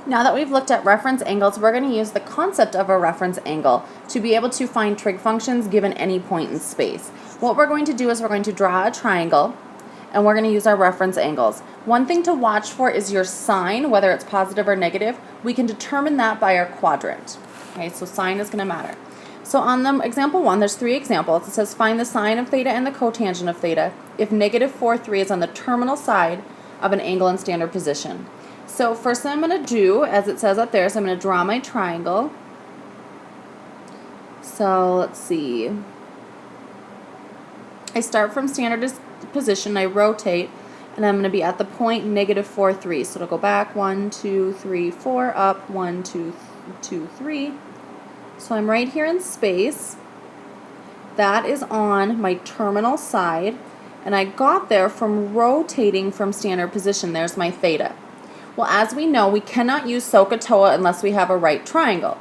Now that we've looked at reference angles, we're going to use the concept of a reference angle to be able to find trig functions given any point in space. What we're going to do is we're going to draw a triangle, and we're going to use our reference angles. One thing to watch for is your sign, whether it's positive or negative. We can determine that by our quadrant. Okay, so sign is going to matter. So on the example 1, there's 3 examples. It says find the sine of theta and the cotangent of theta if negative 4, 3 is on the terminal side of an angle in standard position. So first thing I'm going to do, as it says up there, is I'm going to draw my triangle. So let's see. I start from standard position, I rotate, and I'm going to be at the point negative 4, 3. So it'll go back 1, 2, 3, 4, up 1, 2, 2, 3. So I'm right here in space. That is on my terminal side, and I got there from rotating from standard position. There's my theta. Well, as we know, we cannot use SOHCAHTOA unless we have a right triangle.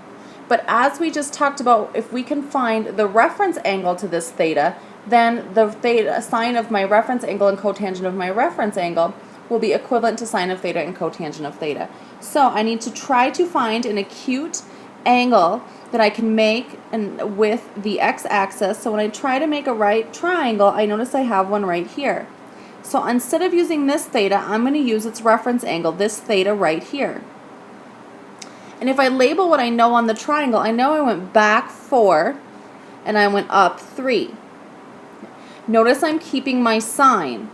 But as we just talked about, if we can find the reference angle to this theta, then the theta sine of my reference angle and cotangent of my reference angle will be equivalent to sine of theta and cotangent of theta. So I need to try to find an acute angle that I can make with the x-axis. So when I try to make a right triangle, I notice I have one right here. So instead of using this theta, I'm going to use its reference angle, this theta right here. And if I label what I know on the triangle, I know I went back 4 and I went up 3. Notice I'm keeping my sign.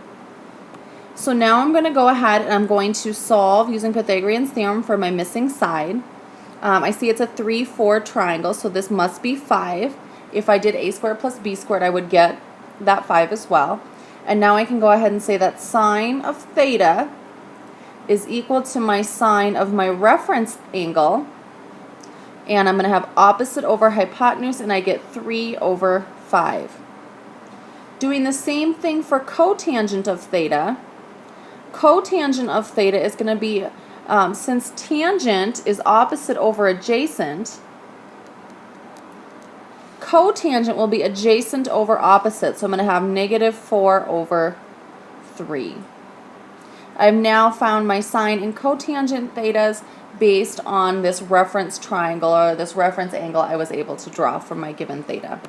So now I'm going to go ahead and I'm going to solve using Pythagorean's theorem for my missing side. I see it's a 3, 4 triangle, so this must be 5. If I did a squared plus b squared, I would get that 5 as well. And now I can go ahead and say that sine of theta is equal to my sine of my reference angle. And I'm going to have opposite over hypotenuse, and I get 3 over 5. Doing the same thing for cotangent of theta. Cotangent of theta is going to be, since tangent is opposite over adjacent, cotangent will be adjacent over opposite. So I'm going to have negative 4 over 3. I've now found my sine and cotangent thetas based on this reference triangle or this reference angle I was able to draw from my given theta.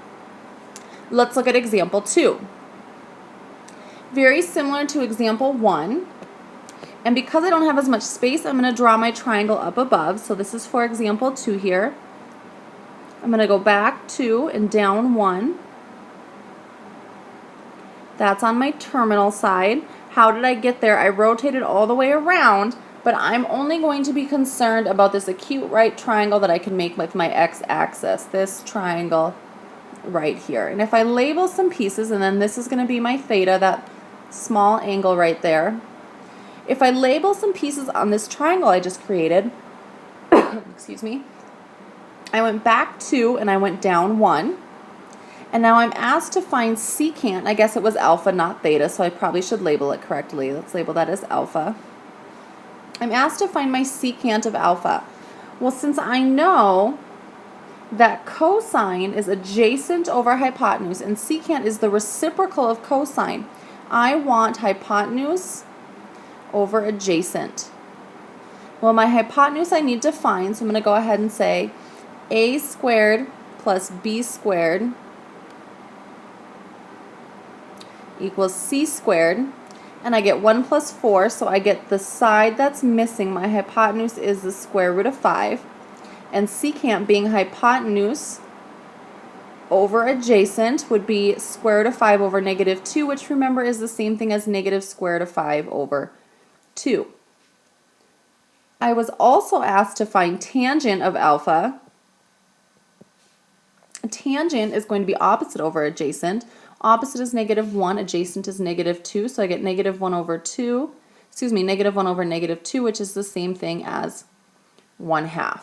Let's look at example 2. Very similar to example 1. And because I don't have as much space, I'm going to draw my triangle up above. So this is for example 2 here. I'm going to go back 2 and down 1. That's on my terminal side. How did I get there? I rotated all the way around, but I'm only going to be concerned about this acute right triangle that I can make with my x-axis, this triangle right here. And if I label some pieces, and then this is going to be my theta, that small angle right there. If I label some pieces on this triangle I just created, excuse me, I went back 2 and I went down 1. And now I'm asked to find secant. I guess it was alpha, not theta, so I probably should label it correctly. Let's label that as alpha. I'm asked to find my secant of alpha. Well, since I know that cosine is adjacent over hypotenuse and secant is the reciprocal of cosine, I want hypotenuse over adjacent. Well, my hypotenuse I need to find, so I'm going to go ahead and say a squared plus b squared equals c squared, and I get 1 plus 4, so I get the side that's missing. My hypotenuse is the square root of 5, and secant being hypotenuse over adjacent would be square root of 5 over negative 2, which remember is the same thing as negative square root of 5 over 2. I was also asked to find tangent of alpha. Tangent is going to be opposite over adjacent. Opposite is negative 1, adjacent is negative 2, so I get negative 1 over 2, negative 1 over negative 2, which is the same thing as 1/2.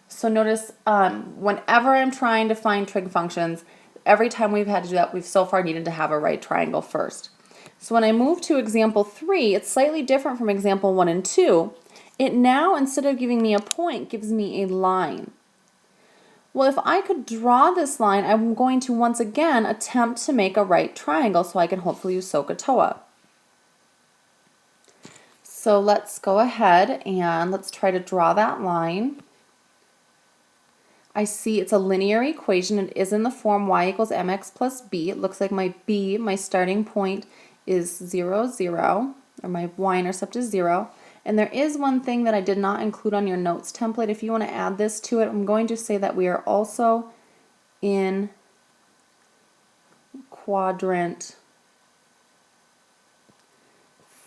So notice whenever I'm trying to find trig functions, every time we've had to do that, we've so far needed to have a right triangle first. So when I move to example 3, it's slightly different from example 1 and 2. It now, instead of giving me a point, gives me a line. Well, if I could draw this line, I'm going to once again attempt to make a right triangle so I can hopefully use SOHCAHTOA. So let's go ahead and let's try to draw that line. I see it's a linear equation. It is in the form y equals mx plus b. It looks like my b, my starting point, is 0, 0, or my y-intercept is 0. And there is one thing that I did not include on your notes template. If you want to add this to it, I'm going to say that we are also in quadrant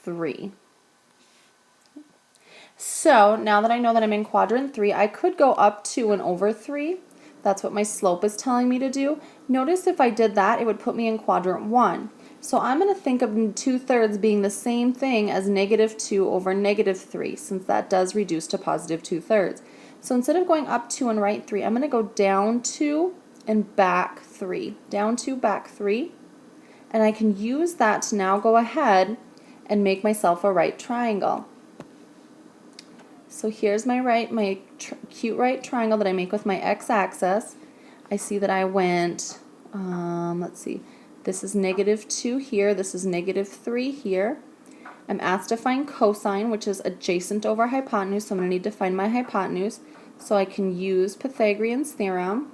3. So now that I know that I'm in quadrant 3, I could go up 2 and over 3. That's what my slope is telling me to do. Notice if I did that, it would put me in quadrant 1. So I'm going to think of 2/3 being the same thing as negative 2 over negative 3, since that does reduce to positive 2/3. So instead of going up 2 and right 3, I'm going to go down 2 and back 3. Down 2, back 3. And I can use that to now go ahead and make myself a right triangle. So here's my cute right triangle that I make with my x-axis. I see that I went, let's see, this is negative 2 here, this is negative 3 here. I'm asked to find cosine, which is adjacent over hypotenuse, so I'm going to need to find my hypotenuse. So I can use Pythagorean's theorem,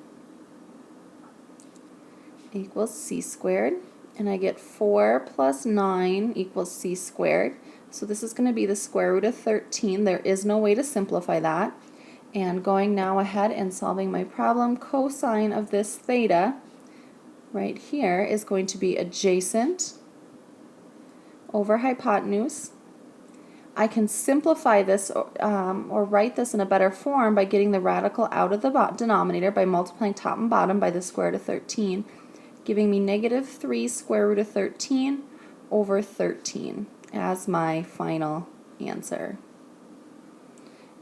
equals c squared, and I get 4 plus 9 equals c squared. So this is going to be the square root of 13. There is no way to simplify that. And going now ahead and solving my problem, cosine of this theta right here is going to be adjacent over hypotenuse. I can simplify this or write this in a better form by getting the radical out of the denominator by multiplying top and bottom by the square root of 13, giving me negative 3 square root of 13 over 13 as my final answer.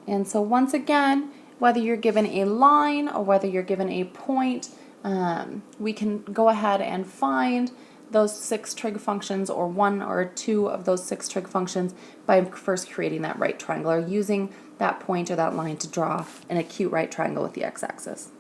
And so once again, whether you're given a line or whether you're given a point, we can go ahead and find those 6 trig functions, or 1 or 2 of those 6 trig functions, by first creating that right triangle or using that point or that line to draw an acute right triangle with the x-axis.